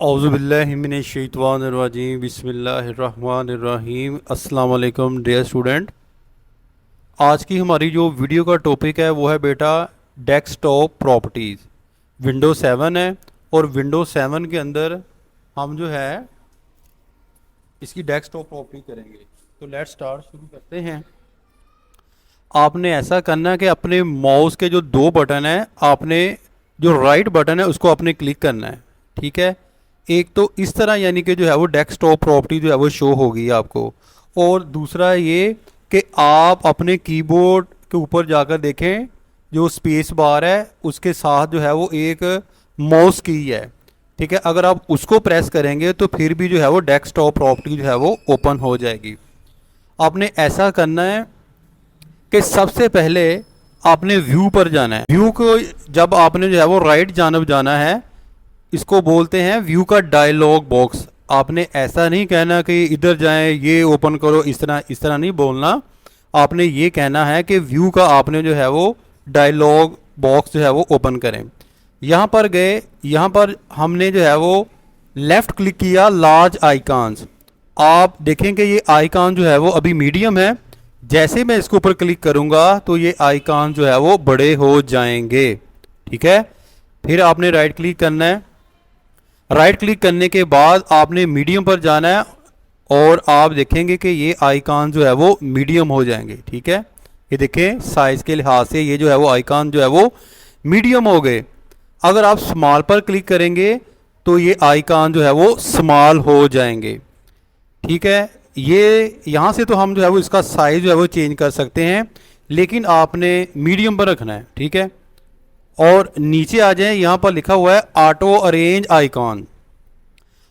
औज़ुबिल्लाहिमिनश्शैतानिर्रजीम बिस्मिल्लाहिर्रहमानिर्रहीम। अस्सलाम वालेकुम डियर स्टूडेंट। आज की हमारी जो वीडियो का टॉपिक है वो है बेटा डेस्कटॉप प्रॉपर्टीज़। विंडो 7 है और विंडो 7 के अंदर हम जो है इसकी डेस्कटॉप प्रॉपर्टी करेंगे। तो लेट्स स्टार्ट, शुरू करते हैं। आपने ऐसा करना है कि अपने माउस के जो दो बटन हैं, आपने जो राइट बटन है उसको आपने क्लिक करना है, ठीक है। एक तो इस तरह यानी कि जो है वो डेस्कटॉप प्रॉपर्टी जो है वो शो होगी आपको, और दूसरा ये कि आप अपने कीबोर्ड के ऊपर जाकर देखें, जो स्पेस बार है उसके साथ जो है वो एक माउस की है, ठीक है। अगर आप उसको प्रेस करेंगे तो फिर भी जो है वो डेस्कटॉप प्रॉपर्टी जो है वो ओपन हो जाएगी। आपने ऐसा करना है कि सबसे पहले आपने व्यू पर जाना है। व्यू को जब आपने जो है वो राइट जानब जाना है, इसको बोलते हैं व्यू का डायलॉग बॉक्स। आपने ऐसा नहीं कहना कि इधर जाएं, ये ओपन करो, इस तरह नहीं बोलना। आपने ये कहना है कि व्यू का आपने जो है वो डायलॉग बॉक्स जो है वो ओपन करें। यहाँ पर गए, यहाँ पर हमने जो है वो लेफ़्ट क्लिक किया लार्ज आइकॉन्स। आप देखें कि ये आइकॉन जो है वो अभी मीडियम है। जैसे मैं इसके ऊपर क्लिक करूँगा तो ये आइकॉन जो है वो बड़े हो जाएंगे, ठीक है। फिर आपने राइट क्लिक करना है। राइट क्लिक करने के बाद आपने मीडियम पर जाना है और आप देखेंगे कि ये आइकॉन जो है वो मीडियम हो जाएंगे, ठीक है। ये देखें साइज़ के लिहाज से ये जो है वो आइकॉन जो है वो मीडियम हो गए। अगर आप स्मॉल पर क्लिक करेंगे तो ये आइकॉन जो है वो स्मॉल हो जाएंगे, ठीक है। ये यहाँ से तो हम जो है वो इसका साइज़ जो है वो चेंज कर सकते हैं, लेकिन आपने मीडियम पर रखना है, ठीक है। और नीचे आ जाएं, यहाँ पर लिखा हुआ है auto arrange icon.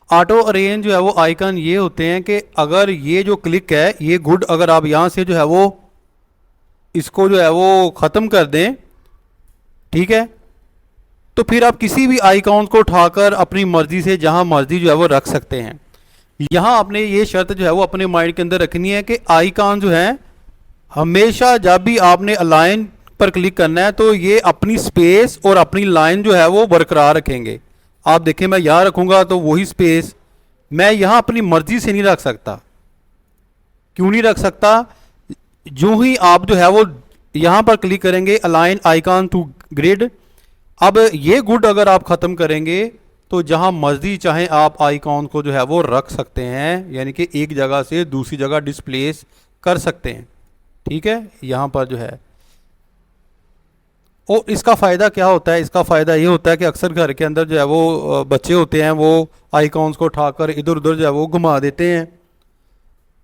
Auto arrange जो है वो आइकॉन ये होते हैं कि अगर ये जो क्लिक है ये गुड, अगर आप यहाँ से जो है वो इसको जो है वो ख़त्म कर दें, ठीक है, तो फिर आप किसी भी आइकॉन को उठाकर अपनी मर्ज़ी से जहाँ मर्ज़ी जो है वो रख सकते हैं। यहाँ आपने ये शर्त जो है वो अपने माइंड के अंदर रखनी है कि आइकॉन जो है हमेशा जब भी आपने अलाइन पर क्लिक करना है तो ये अपनी स्पेस और अपनी लाइन जो है वो बरकरार रखेंगे। आप देखें मैं यहाँ रखूँगा तो वही स्पेस, मैं यहाँ अपनी मर्ज़ी से नहीं रख सकता। क्यों नहीं रख सकता? जो ही आप जो है वो यहाँ पर क्लिक करेंगे अलाइन आइकॉन टू ग्रिड, अब ये गुड अगर आप ख़त्म करेंगे तो जहाँ मर्ज़ी चाहें आप आइकॉन को जो है वो रख सकते हैं, यानी कि एक जगह से दूसरी जगह डिस्प्लेस कर सकते हैं, ठीक है। यहाँ पर जो है और इसका फ़ायदा क्या होता है? इसका फ़ायदा ये होता है कि अक्सर घर के अंदर जो है वो बच्चे होते हैं, वो आइकॉन्स को उठाकर इधर उधर जो है वो घुमा देते हैं,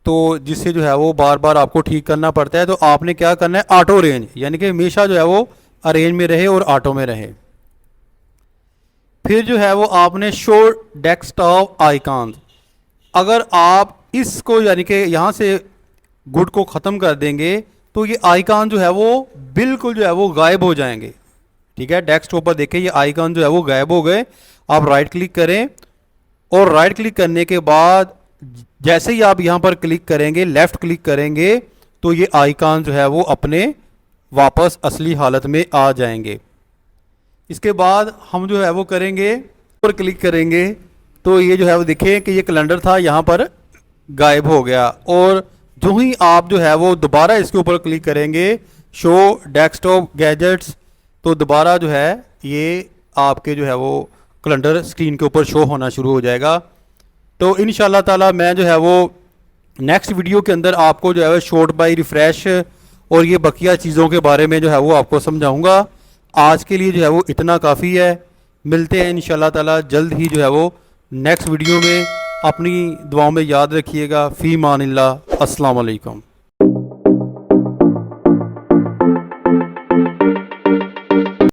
तो जिससे जो है वो बार बार आपको ठीक करना पड़ता है। तो आपने क्या करना है, ऑटो अरेंज, यानी कि हमेशा जो है वो अरेंज में रहे और ऑटो में रहे। फिर जो है वो आपने शो डेस्कटॉप आइकॉन, अगर आप इसको यानी कि यहाँ से गुड को ख़त्म कर देंगे तो ये आइकॉन जो है वो बिल्कुल जो है वो गायब हो जाएंगे, ठीक है। डेस्कटॉप पर देखें ये आइकॉन जो है वो गायब हो गए। आप राइट क्लिक करें और राइट क्लिक करने के बाद जैसे ही आप यहाँ पर क्लिक करेंगे, लेफ़्ट क्लिक करेंगे, तो ये आइकॉन जो है वो अपने वापस असली हालत में आ जाएंगे। इसके बाद हम जो है वो करेंगे पर क्लिक करेंगे तो ये जो है वो देखें कि ये कैलेंडर था यहाँ पर गायब हो गया, और जो ही आप जो है वो दोबारा इसके ऊपर क्लिक करेंगे शो डेस्कटॉप गैजेट्स, तो दोबारा जो है ये आपके जो है वो कैलेंडर स्क्रीन के ऊपर शो होना शुरू हो जाएगा। तो इंशाल्लाह ताला मैं जो है वो नेक्स्ट वीडियो के अंदर आपको जो है वो शॉर्ट बाय रिफ़्रेश और ये बकिया चीज़ों के बारे में जो है वो आपको समझाऊंगा। आज के लिए जो है वो इतना काफ़ी है। मिलते हैं इंशाल्लाह ताला जल्द ही जो है वो नेक्स्ट वीडियो में। अपनी दुआओं में याद रखिएगा। फ़ी मानिल्लाह। अस्सलाम वालेकुम।